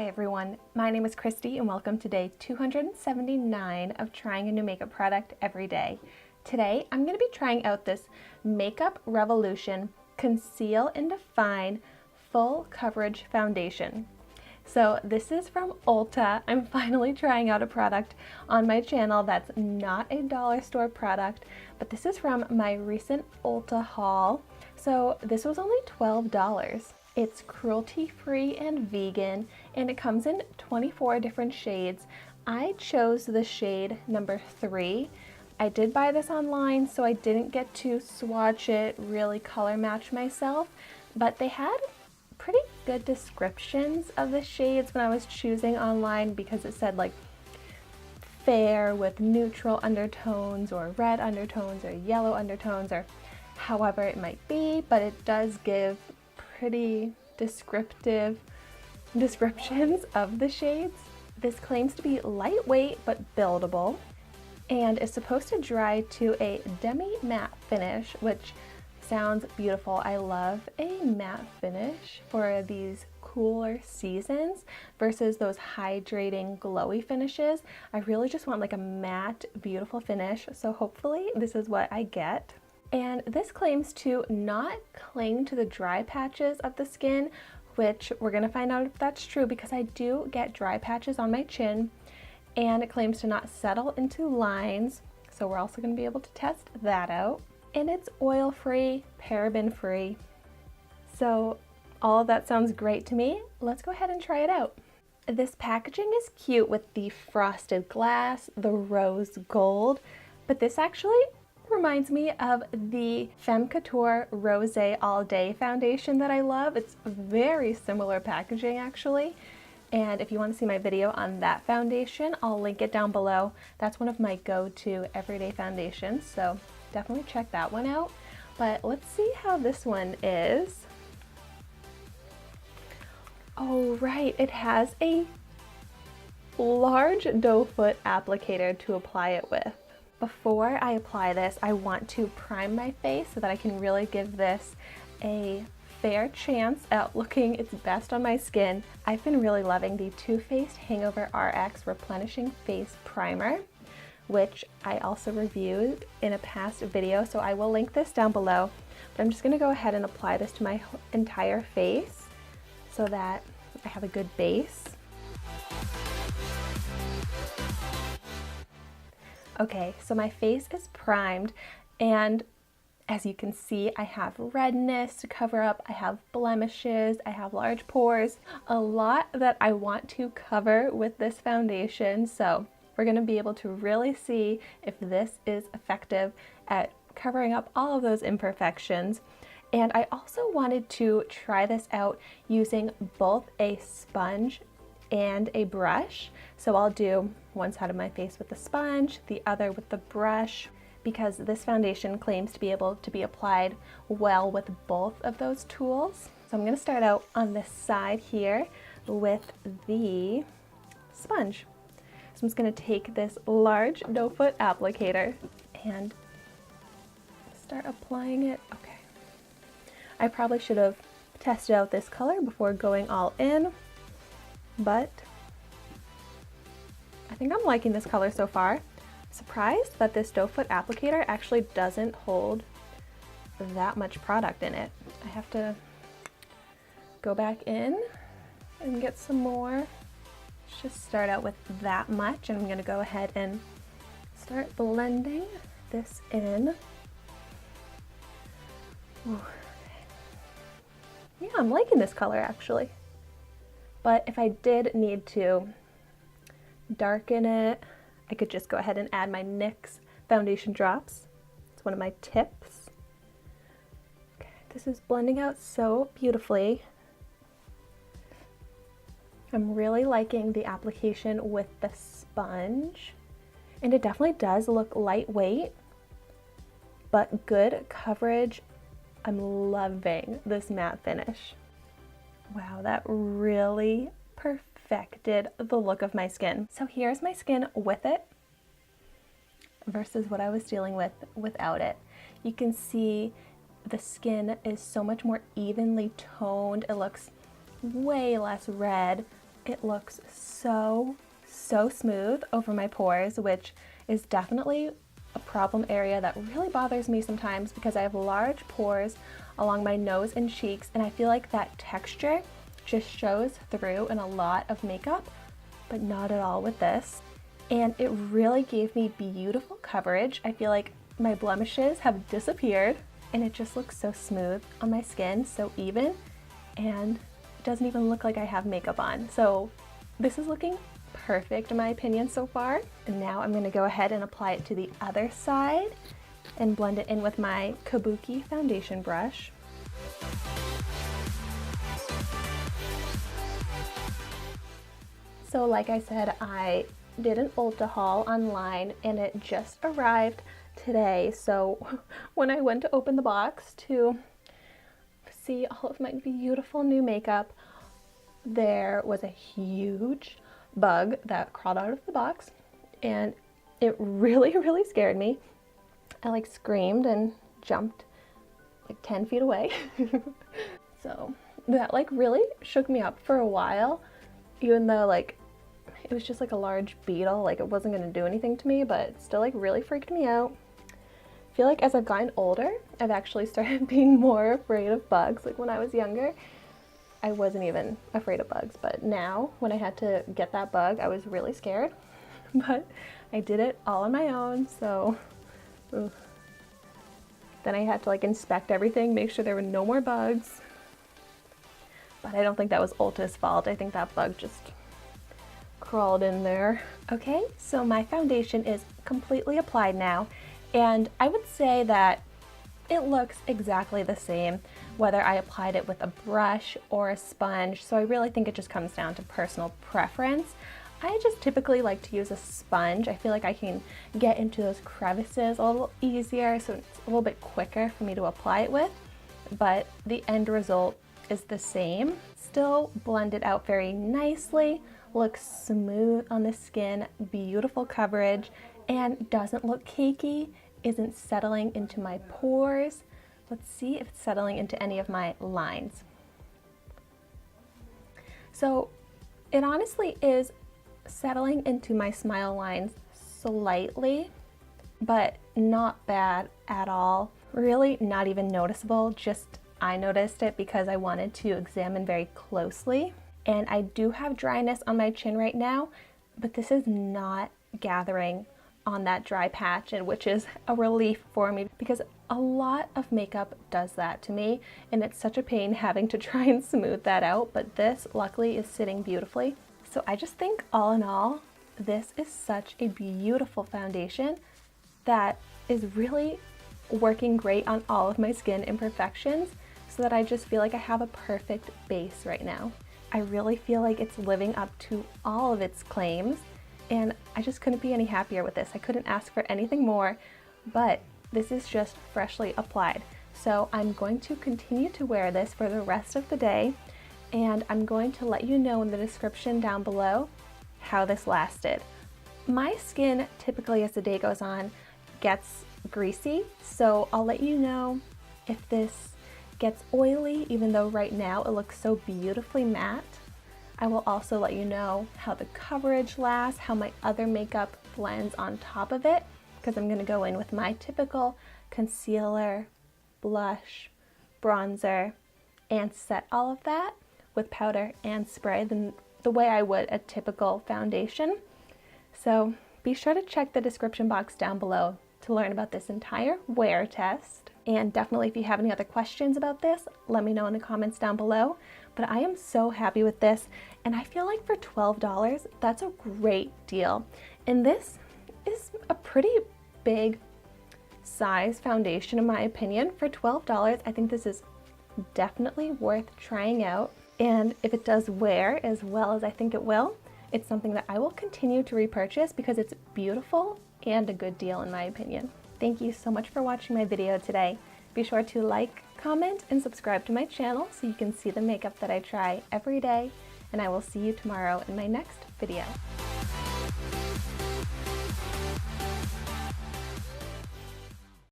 Hi everyone, my name is Christy and welcome to day 279 of trying a new makeup product every day. Today I'm going to be trying out this Makeup Revolution Conceal and Define Full Coverage Foundation. So this is from Ulta. I'm finally trying out a product on my channel that's not a dollar store product, but this is from my recent Ulta haul. So this was only $12. It's cruelty-free and vegan, and it comes in 24 different shades. I chose the shade number 3. I did buy this online, so I didn't get to swatch it, really color match myself, but they had pretty good descriptions of the shades when I was choosing online, because it said like fair with neutral undertones or red undertones or yellow undertones or however it might be, but it does give pretty descriptive descriptions of the shades. This claims to be lightweight but buildable and is supposed to dry to a demi-matte finish, which sounds beautiful. I love a matte finish for these cooler seasons versus those hydrating glowy finishes. I really just want like a matte beautiful finish, so hopefully this is what I get. And this claims to not cling to the dry patches of the skin, which we're going to find out if that's true, because I do get dry patches on my chin, and it claims to not settle into lines, so we're also going to be able to test that out. And it's oil-free, paraben-free, so all of that sounds great to me. Let's go ahead and try it out. This packaging is cute with the frosted glass, the rose gold, but this actually reminds me of the Femme Couture Rose All Day foundation that I love. It's very similar packaging actually, and if you want to see my video on that foundation, I'll link it down below. That's one of my go-to everyday foundations, so definitely check that one out. But let's see how this one is. Oh right, it has a large doe foot applicator to apply it with. Before I apply this, I want to prime my face so that I can really give this a fair chance at looking its best on my skin. I've been really loving the Too Faced Hangover RX Replenishing Face Primer, which I also reviewed in a past video, so I will link this down below. But I'm just going to go ahead and apply this to my entire face so that I have a good base. Okay, so my face is primed, and as you can see, I have redness to cover up, I have blemishes, I have large pores, a lot that I want to cover with this foundation, so we're going to be able to really see if this is effective at covering up all of those imperfections. And I also wanted to try this out using both a sponge and a brush. So I'll do one side of my face with the sponge, the other with the brush, because this foundation claims to be able to be applied well with both of those tools. So I'm going to start out on this side here with the sponge. So I'm just going to take this large doe foot applicator and start applying it. Okay. I probably should have tested out this color before going all in, but I think I'm liking this color so far. I'm surprised that this doe foot applicator actually doesn't hold that much product in it. I have to go back in and get some more. Let's just start out with that much, and I'm going to go ahead and start blending this in. Ooh. Yeah, I'm liking this color actually. But if I did need to darken it, I could just go ahead and add my NYX foundation drops. It's one of my tips. Okay, this is blending out so beautifully. I'm really liking the application with the sponge, and it definitely does look lightweight, but good coverage. I'm loving this matte finish. Wow, that really perfected the look of my skin. So here's my skin with it versus what I was dealing with without it. You can see the skin is so much more evenly toned. It looks way less red it looks so smooth over my pores, which is definitely a problem area that really bothers me sometimes because I have large pores along my nose and cheeks, and I feel like that texture just shows through in a lot of makeup, but not at all with this. And it really gave me beautiful coverage. I feel like my blemishes have disappeared and it just looks so smooth on my skin, so even, and it doesn't even look like I have makeup on. So this is looking perfect in my opinion so far. And now I'm going to go ahead and apply it to the other side and blend it in with my Kabuki foundation brush. So like I said, I did an Ulta haul online and it just arrived today. So when I went to open the box to see all of my beautiful new makeup, there was a huge bug that crawled out of the box and it really scared me. I like screamed and jumped like 10 feet away. So that like really shook me up for a while, even though like it was just like a large beetle, like it wasn't going to do anything to me, but it still like really freaked me out. I feel like as I've gotten older, I've actually started being more afraid of bugs. Like when I was younger, I wasn't even afraid of bugs, but now when I had to get that bug, I was really scared. But I did it all on my own, so ugh. Then I had to like inspect everything, make sure there were no more bugs. But I don't think that was Ulta's fault. I think that bug just crawled in there. Okay, so my foundation is completely applied now, and I would say that it looks exactly the same whether I applied it with a brush or a sponge, so I really think it just comes down to personal preference. I just typically like to use a sponge. I feel like I can get into those crevices a little easier, so it's a little bit quicker for me to apply it with, but the end result is the same. Still blended out very nicely, looks smooth on the skin, beautiful coverage, and doesn't look cakey, isn't settling into my pores. Let's see if it's settling into any of my lines. So it honestly is settling into my smile lines slightly, but not bad at all. Really not even noticeable, just I noticed it because I wanted to examine very closely. And I do have dryness on my chin right now, but this is not gathering on that dry patch, and which is a relief for me because a lot of makeup does that to me and it's such a pain having to try and smooth that out, but this luckily is sitting beautifully. So I just think all in all, this is such a beautiful foundation that is really working great on all of my skin imperfections, so that I just feel like I have a perfect base right now. I really feel like it's living up to all of its claims, and I just couldn't be any happier with this. I couldn't ask for anything more, but this is just freshly applied. So I'm going to continue to wear this for the rest of the day, and I'm going to let you know in the description down below how this lasted. My skin typically as the day goes on gets greasy, so I'll let you know if this gets oily, even though right now it looks so beautifully matte. I will also let you know how the coverage lasts, how my other makeup blends on top of it, because I'm going to go in with my typical concealer, blush, bronzer, and set all of that with powder and spray the way I would a typical foundation. So be sure to check the description box down below to learn about this entire wear test. And definitely if you have any other questions about this, let me know in the comments down below. But I am so happy with this, and I feel like for $12, that's a great deal. And this is a pretty big size foundation in my opinion. For $12, I think this is definitely worth trying out. And if it does wear as well as I think it will, it's something that I will continue to repurchase because it's beautiful and a good deal in my opinion. Thank you so much for watching my video today. Be sure to like, comment, and subscribe to my channel so you can see the makeup that I try every day, and I will see you tomorrow in my next video.